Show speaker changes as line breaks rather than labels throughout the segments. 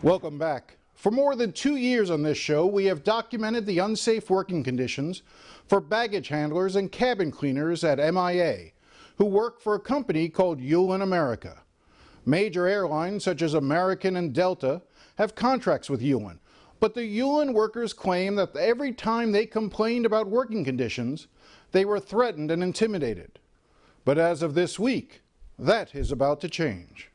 Welcome back. For more than 2 years on this show, we have documented the unsafe working conditions for baggage handlers and cabin cleaners at MIA, who work for a company called Eulen America. Major airlines such as American and Delta have contracts with Eulen, but the Eulen workers claim that every time they complained about working conditions, they were threatened and intimidated. But as of this week, that is about to change.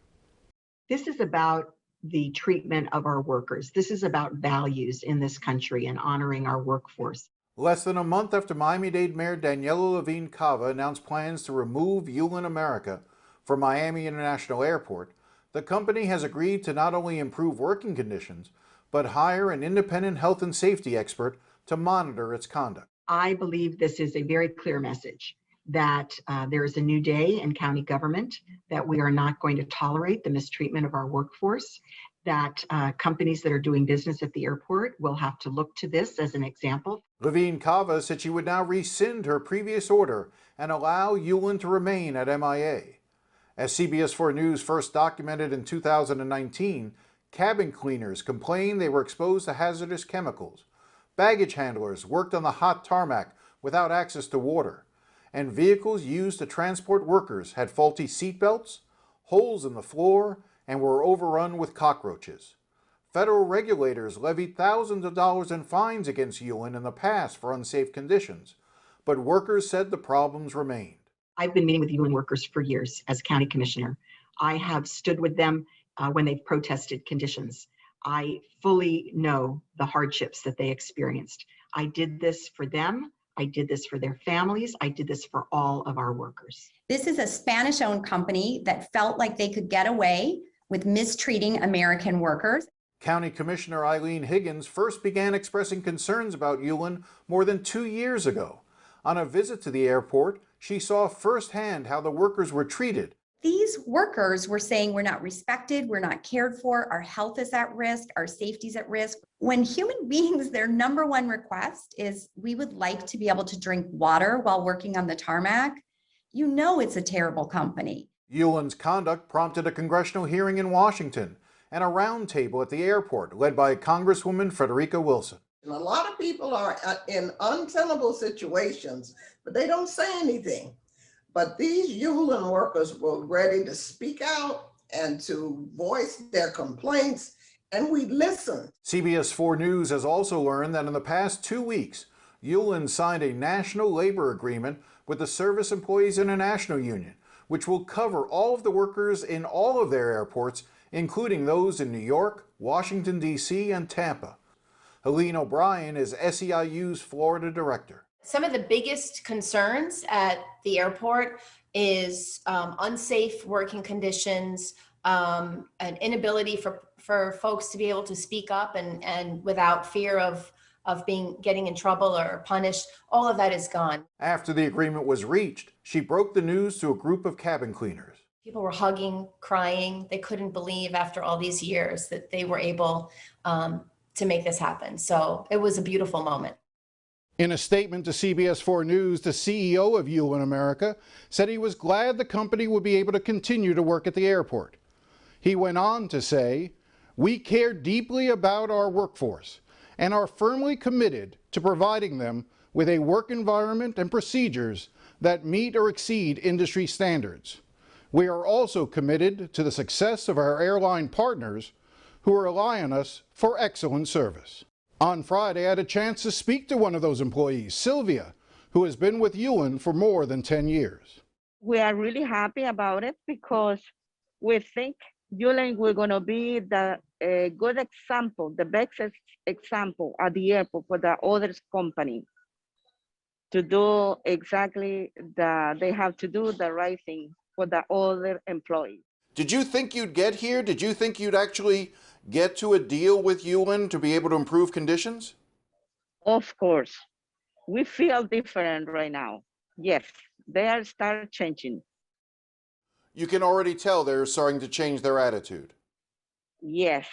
This is about the treatment of our workers. This is about values in this country and honoring our workforce.
Less than a month after Miami-Dade Mayor Daniela Levine Cava announced plans to remove Eulen America from Miami International Airport, the company has agreed to not only improve working conditions, but hire an independent health and safety expert to monitor its conduct.
I believe this is a very clear message that there is a new day in county government, that we are not going to tolerate the mistreatment of our workforce, that companies that are doing business at the airport will have to look to this as an example.
Levine Cava said she would now rescind her previous order and allow Eulen to remain at MIA. As CBS 4 News first documented in 2019, cabin cleaners complained they were exposed to hazardous chemicals. Baggage handlers worked on the hot tarmac without access to water, and vehicles used to transport workers had faulty seatbelts, holes in the floor, and were overrun with cockroaches. Federal regulators levied thousands of dollars in fines against Eulen in the past for unsafe conditions, but workers said the problems remained.
I've been meeting with Eulen workers for years as county commissioner. I have stood with them when they've protested conditions. I fully know the hardships that they experienced. I did this for them. I did this for their families. I did this for all of our workers.
This is a Spanish-owned company that felt like they could get away with mistreating American workers.
County Commissioner Eileen Higgins first began expressing concerns about Eulen more than 2 years ago. On a visit to the airport, she saw firsthand how the workers were treated.
These workers were saying we're not respected, we're not cared for, our health is at risk, our safety's at risk. When human beings, their number one request is we would like to be able to drink water while working on the tarmac, you know it's a terrible company.
Eulen's conduct prompted a congressional hearing in Washington and a roundtable at the airport led by Congresswoman Frederica Wilson.
And a lot of people are in untenable situations, but they don't say anything. But these Eulen workers were ready to speak out and to voice their complaints, and we listened.
CBS 4 News has also learned that in the past 2 weeks, Eulen signed a national labor agreement with the Service Employees International Union, which will cover all of the workers in all of their airports, including those in New York, Washington, D.C., and Tampa. Helene O'Brien is SEIU's Florida director.
Some of the biggest concerns at the airport is unsafe working conditions, an inability for folks to be able to speak up and without fear of getting in trouble or punished. All of that is gone.
After the agreement was reached, she broke the news to a group of cabin cleaners.
People were hugging, crying. They couldn't believe after all these years that they were able to make this happen. So it was a beautiful moment.
In a statement to CBS 4 News, the CEO of Eulen America said he was glad the company would be able to continue to work at the airport. He went on to say, "We care deeply about our workforce and are firmly committed to providing them with a work environment and procedures that meet or exceed industry standards. We are also committed to the success of our airline partners who rely on us for excellent service." On Friday, I had a chance to speak to one of those employees, Sylvia, who has been with Eulen for more than 10 years.
We are really happy about it because we think Eulen will going to be the good example, the best example at the airport for the other company to do exactly they have to do the right thing for the other employees.
Did you think you'd get here? Did you think you'd actually get to a deal with Eulen to be able to improve conditions?
Of course. We feel different right now. Yes, they are start changing.
You can already tell they're starting to change their attitude.
Yes.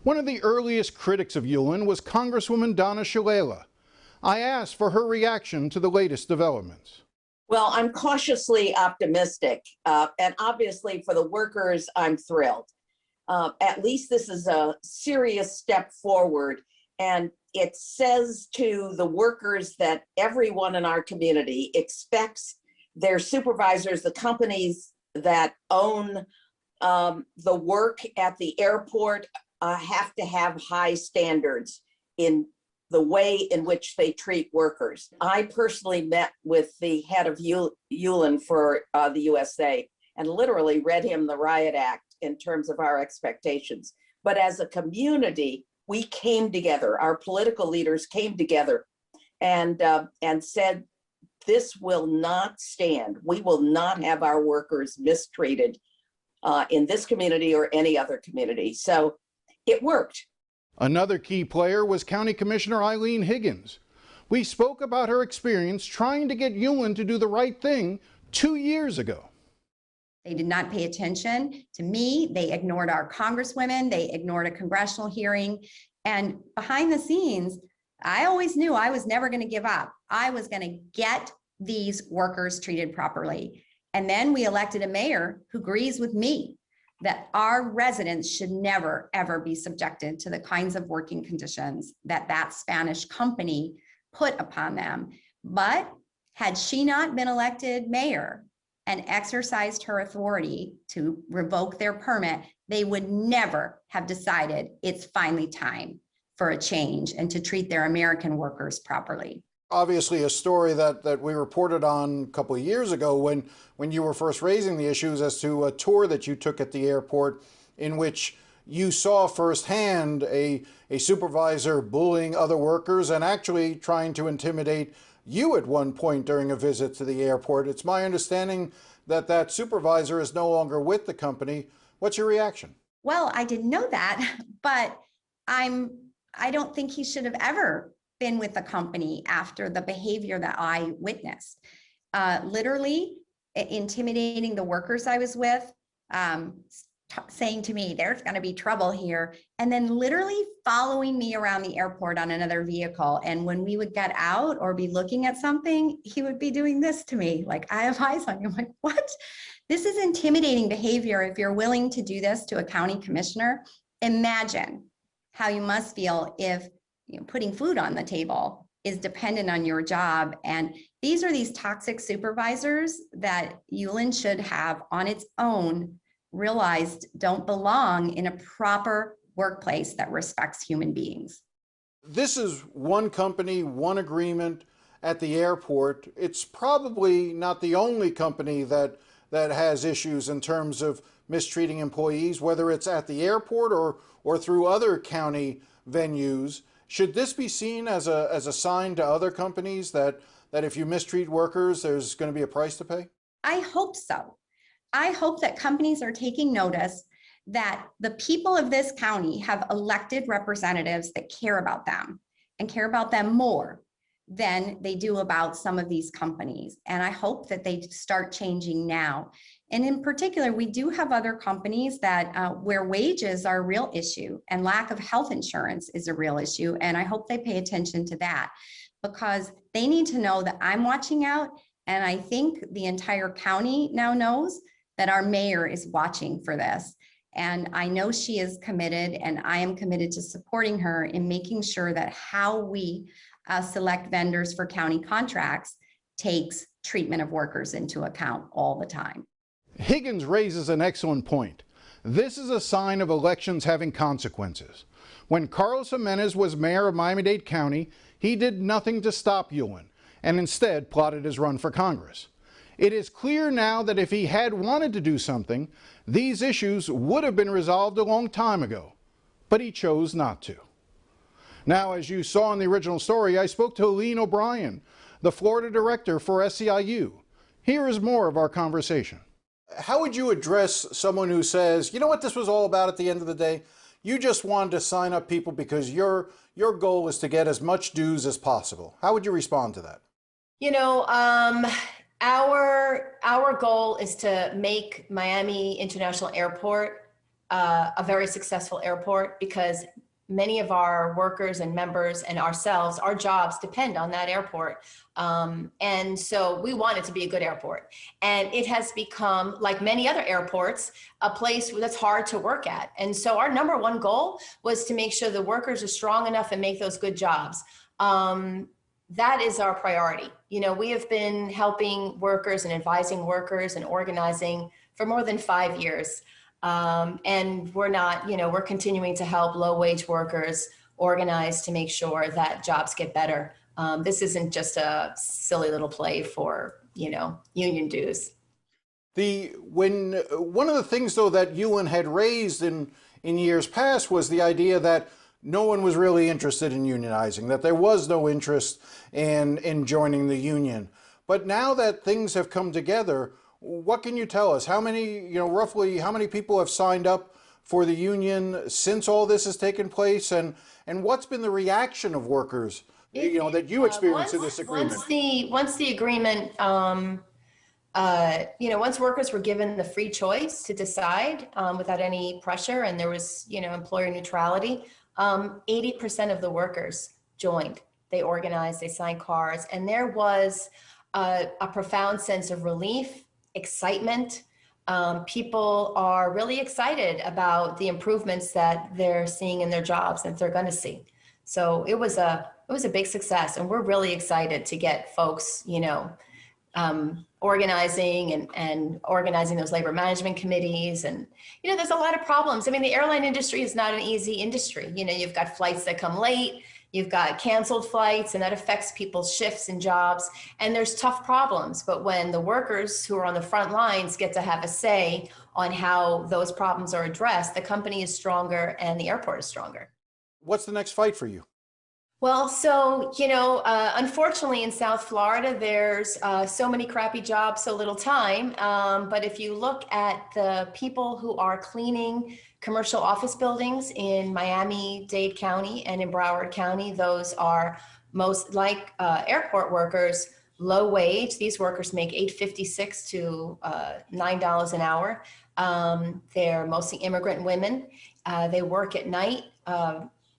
One of the earliest critics of Eulen was Congresswoman Donna Shalala. I asked for her reaction to the latest developments.
Well, I'm cautiously optimistic, and obviously for the workers, I'm thrilled. at least this is a serious step forward. And it says to the workers that everyone in our community expects their supervisors, the companies that own the work at the airport, have to have high standards in the way in which they treat workers. I personally met with the head of Eulen for the USA and literally read him the Riot Act in terms of our expectations. But as a community, we came together, our political leaders came together and said, this will not stand. We will not have our workers mistreated in this community or any other community. So it worked.
Another key player was County Commissioner Eileen Higgins. We spoke about her experience trying to get Eulen to do the right thing 2 years ago.
They did not pay attention to me. They ignored our congresswomen. They ignored a congressional hearing. And behind the scenes, I always knew I was never going to give up. I was going to get these workers treated properly. And then we elected a mayor who agrees with me that our residents should never, ever be subjected to the kinds of working conditions that that Spanish company put upon them. But had she not been elected mayor and exercised her authority to revoke their permit, they would never have decided it's finally time for a change and to treat their American workers properly.
Obviously a story that we reported on a couple of years ago when you were first raising the issues as to a tour that you took at the airport in which you saw firsthand a supervisor bullying other workers and actually trying to intimidate you at one point during a visit to the airport. It's my understanding that that supervisor is no longer with the company. What's your reaction?
Well, I didn't know that, but I don't think he should have ever been with the company after the behavior that I witnessed. Literally intimidating the workers I was with, saying to me, there's going to be trouble here, and then literally following me around the airport on another vehicle. And when we would get out or be looking at something, he would be doing this to me, like, I have eyes on you. I'm like, what? This is intimidating behavior. If you're willing to do this to a county commissioner, imagine how you must feel if putting food on the table is dependent on your job. And these are these toxic supervisors that Eulen should have on its own realized don't belong in a proper workplace that respects human beings.
This is one company, one agreement at the airport. It's probably not the only company that has issues in terms of mistreating employees, whether it's at the airport or through other county venues. Should this be seen as a sign to other companies that if you mistreat workers, there's going to be a price to pay?
I hope so. I hope that companies are taking notice that the people of this county have elected representatives that care about them and care about them more than they do about some of these companies. And I hope that they start changing now. And in particular, we do have other companies that where wages are a real issue and lack of health insurance is a real issue. And I hope they pay attention to that because they need to know that I'm watching out. And I think the entire county now knows that our mayor is watching for this. And I know she is committed, and I am committed to supporting her in making sure that how we select vendors for county contracts takes treatment of workers into account all the time.
Higgins raises an excellent point. This is a sign of elections having consequences. When Carlos Jimenez was mayor of Miami-Dade County, he did nothing to stop Eulen and instead plotted his run for Congress. It is clear now that if he had wanted to do something, these issues would have been resolved a long time ago, but he chose not to. Now, as you saw in the original story, I spoke to Eileen O'Brien, the Florida director for SEIU. Here is more of our conversation. How would you address someone who says, you know what this was all about at the end of the day? You just wanted to sign up people because your goal is to get as much dues as possible. How would you respond to that?
You know, our goal is to make Miami International Airport a very successful airport because many of our workers and members and ourselves, our jobs depend on that airport. And so we want it to be a good airport. And it has become, like many other airports, a place that's hard to work at. And so our number one goal was to make sure the workers are strong enough and make those good jobs. That is our priority. You know, we have been helping workers and advising workers and organizing for more than 5 years. And we're not, you know, we're continuing to help low-wage workers organize to make sure that jobs get better. This isn't just a silly little play for, you know, union dues.
One of the things, though, that Eulen had raised in years past was the idea that no one was really interested in unionizing, that there was no interest in joining the union. But now that things have come together, what can you tell us? How many, you know, roughly how many people have signed up for the union since all this has taken place? And what's been the reaction of workers, you know, that you experienced in this agreement?
Once the agreement, you know, once workers were given the free choice to decide without any pressure, and there was, you know, employer neutrality, 80% of the workers joined. They organized, they signed cards, and there was a profound sense of relief, excitement. People are really excited about the improvements that they're seeing in their jobs and that they're going to see. So it was a big success, and we're really excited to get folks, you know, organizing and organizing those labor management committees. And, you know, there's a lot of problems. I mean, the airline industry is not an easy industry. You know, you've got flights that come late, you've got canceled flights, and that affects people's shifts and jobs. And there's tough problems. But when the workers who are on the front lines get to have a say on how those problems are addressed, the company is stronger and the airport is stronger.
What's the next fight for you?
Well, so, you know, unfortunately in South Florida, there's so many crappy jobs, so little time. But if you look at the people who are cleaning commercial office buildings in Miami-Dade County and in Broward County, those are most like airport workers, low wage. These workers make $8.56 to $9 an hour. They're mostly immigrant women. They work at night.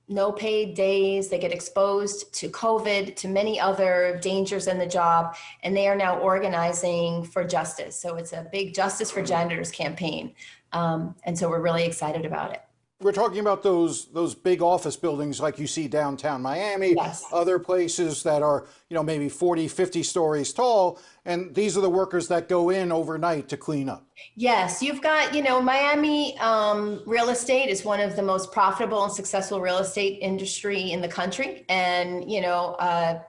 No paid days, they get exposed to COVID, to many other dangers in the job, and they are now organizing for justice. So it's a big Justice for Janitors campaign. And so we're really excited about it.
We're talking about those big office buildings like you see downtown Miami,
Yes.
Other places that are, you know, maybe 40, 50 stories tall. And these are the workers that go in overnight to clean up.
Yes, you've got, you know, Miami real estate is one of the most profitable and successful real estate industry in the country. And, you know,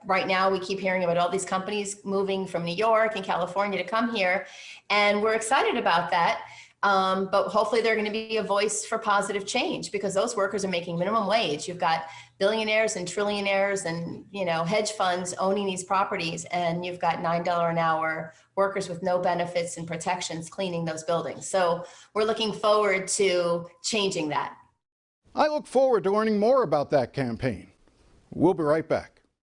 right now we keep hearing about all these companies moving from New York and California to come here. And we're excited about that. But hopefully they're going to be a voice for positive change, because those workers are making minimum wage. You've got billionaires and trillionaires and, you know, hedge funds owning these properties, and you've got $9 an hour workers with no benefits and protections cleaning those buildings. So we're looking forward to changing that.
I look forward to learning more about that campaign. We'll be right back.